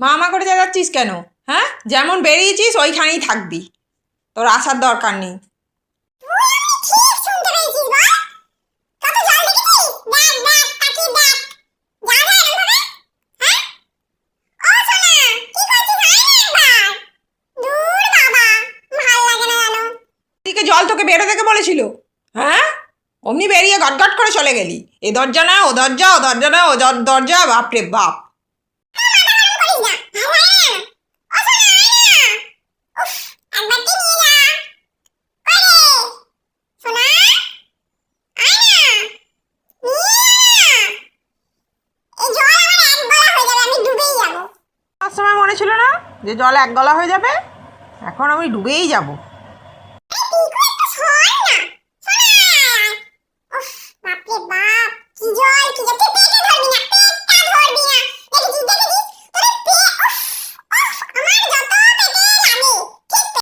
মা করে যাচ্ছিস কেন? হ্যাঁ, যেমন বেরিয়েছিস ওইখানেই থাকবি, তোর আসার দরকার নেই। জল তোকে বেরো থেকে বলেছিল? হ্যাঁ, অমনি বেরিয়ে গটগট করে চলে গেলি। এ দরজা না ও দরজা, ও দরজা না ও দরজা, বাপরে বাপ। সময় মনে ছিল না যে জল এক গলা হয়ে যাবে? এখন আমি ডুবেই যাব।